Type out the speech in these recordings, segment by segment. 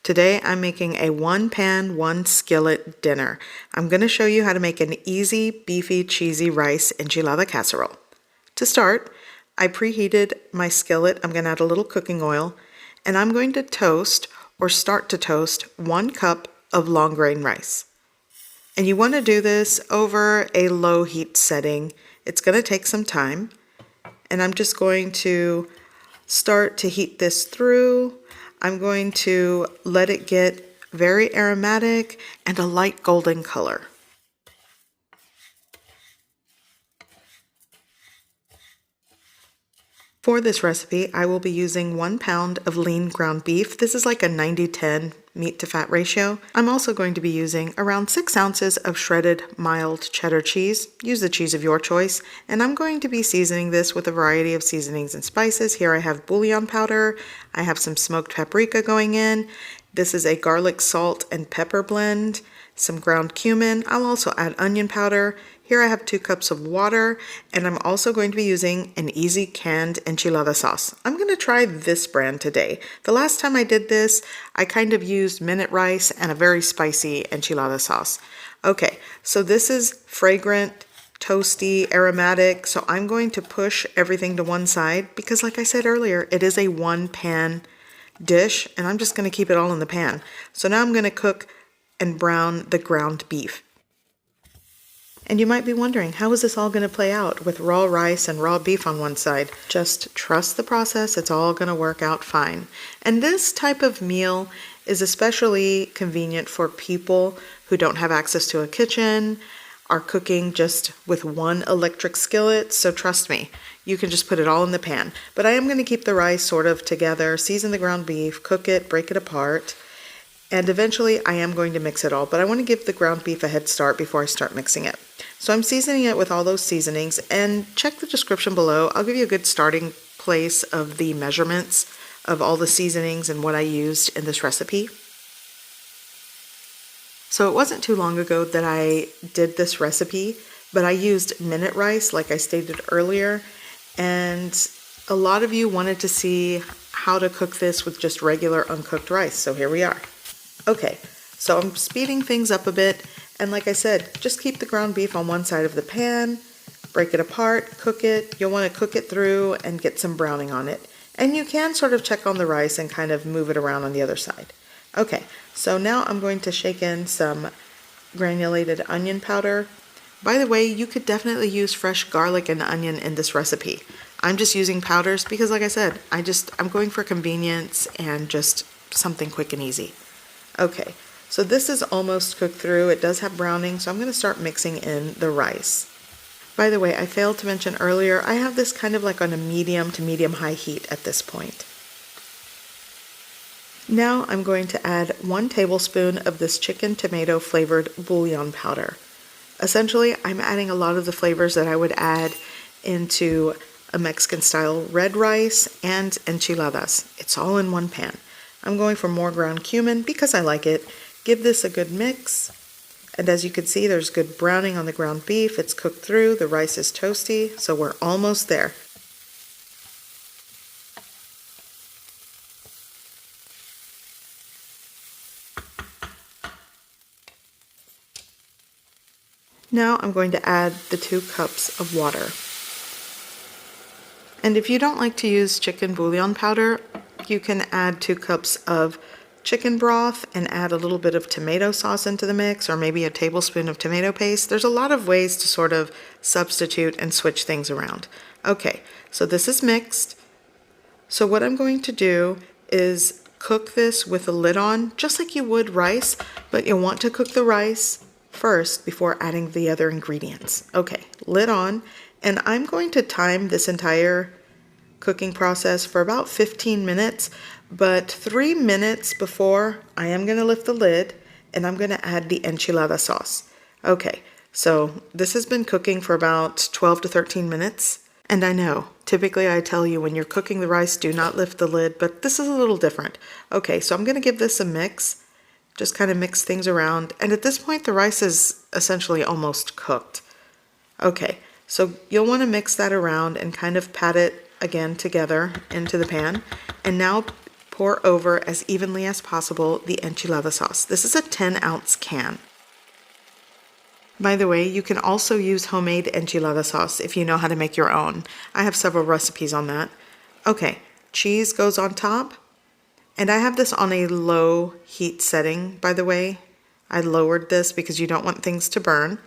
Today I'm making a one pan, one skillet dinner. I'm going to show you how to make an easy, beefy, cheesy rice enchilada casserole. To start, I preheated my skillet. I'm going to add a little cooking oil, and I'm going to toast or start to toast 1 cup of long grain rice. And you want to do this over a low heat setting. It's going to take some time, and I'm just going to start to heat this through. I'm going to let it get very aromatic and a light golden color. For this recipe, I will be using 1 pound of lean ground beef. This is like a 90-10 meat to fat ratio. I'm also going to be using around 6 ounces of shredded mild cheddar cheese. Use the cheese of your choice. And I'm going to be seasoning this with a variety of seasonings and spices. Here I have bouillon powder. I have some smoked paprika going in. This is a garlic, salt, and pepper blend. Some ground cumin. I'll also add onion powder. Here I have 2 cups of water, and I'm also going to be using an easy canned enchilada sauce. I'm going to try this brand today. The last time I did this, I kind of used minute rice and a very spicy enchilada sauce. Okay, so this is fragrant, toasty, aromatic, so I'm going to push everything to one side because, like I said earlier, it is a one pan dish, and I'm just going to keep it all in the pan. So now I'm going to cook and brown the ground beef. And you might be wondering, how is this all going to play out with raw rice and raw beef on one side? Just trust the process, it's all going to work out fine. And this type of meal is especially convenient for people who don't have access to a kitchen, are cooking just with one electric skillet, so trust me, you can just put it all in the pan. But I am going to keep the rice sort of together, season the ground beef, cook it, break it apart. And eventually I am going to mix it all, but I want to give the ground beef a head start before I start mixing it. So I'm seasoning it with all those seasonings, and check the description below. I'll give you a good starting place of the measurements of all the seasonings and what I used in this recipe. So it wasn't too long ago that I did this recipe, but I used minute rice like I stated earlier, and a lot of you wanted to see how to cook this with just regular uncooked rice, so here we are. Okay, so I'm speeding things up a bit, and like I said, just keep the ground beef on one side of the pan, break it apart, cook it. You'll want to cook it through and get some browning on it. And you can sort of check on the rice and kind of move it around on the other side. Okay, so now I'm going to shake in some granulated onion powder. By the way, you could definitely use fresh garlic and onion in this recipe. I'm just using powders because, like I said, I'm going for convenience and just something quick and easy. Okay, so this is almost cooked through. It does have browning, so I'm going to start mixing in the rice. By the way, I failed to mention earlier, I have this kind of like on a medium to medium-high heat at this point. Now I'm going to add 1 tablespoon of this chicken tomato flavored bouillon powder. Essentially, I'm adding a lot of the flavors that I would add into a Mexican-style red rice and enchiladas. It's all in one pan. I'm going for more ground cumin because I like it. Give this a good mix. And as you can see, there's good browning on the ground beef. It's cooked through. The rice is toasty, so we're almost there. Now I'm going to add the 2 cups of water. And if you don't like to use chicken bouillon powder, you can add 2 cups of chicken broth and add a little bit of tomato sauce into the mix, or maybe a tablespoon of tomato paste. There's a lot of ways to sort of substitute and switch things around. Okay, so this is mixed. So what I'm going to do is cook this with the lid on, just like you would rice, but you'll want to cook the rice first before adding the other ingredients. Okay, lid on, and I'm going to time this entire cooking process for about 15 minutes, but 3 minutes before I am going to lift the lid and I'm going to add the enchilada sauce. Okay, so this has been cooking for about 12 to 13 minutes, and I know typically I tell you when you're cooking the rice, do not lift the lid, but this is a little different. Okay, so I'm going to give this a mix, just kind of mix things around, and at this point the rice is essentially almost cooked. Okay, so you'll want to mix that around and kind of pat it again together into the pan, and now pour over as evenly as possible the enchilada sauce. This is a 10-ounce can. By the way, you can also use homemade enchilada sauce if you know how to make your own. I have several recipes on that. Okay, cheese goes on top. And I have this on a low heat setting, by the way. I lowered this because you don't want things to burn.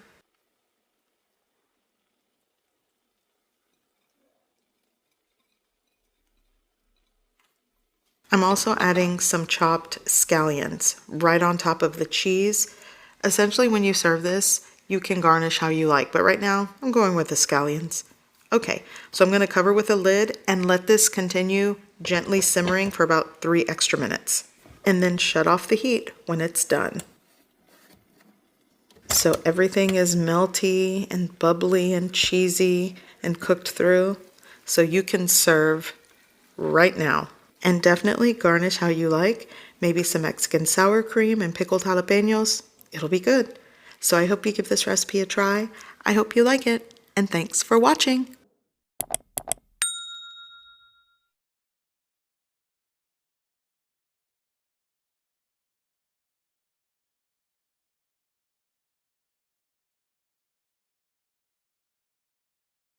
I'm also adding some chopped scallions right on top of the cheese. Essentially, when you serve this, you can garnish how you like, but right now I'm going with the scallions. Okay, so I'm going to cover with a lid and let this continue gently simmering for about 3 extra minutes. And then shut off the heat when it's done. So everything is melty and bubbly and cheesy and cooked through. So you can serve right now. And definitely garnish how you like. Maybe some Mexican sour cream and pickled jalapenos. It'll be good. So I hope you give this recipe a try. I hope you like it. And thanks for watching.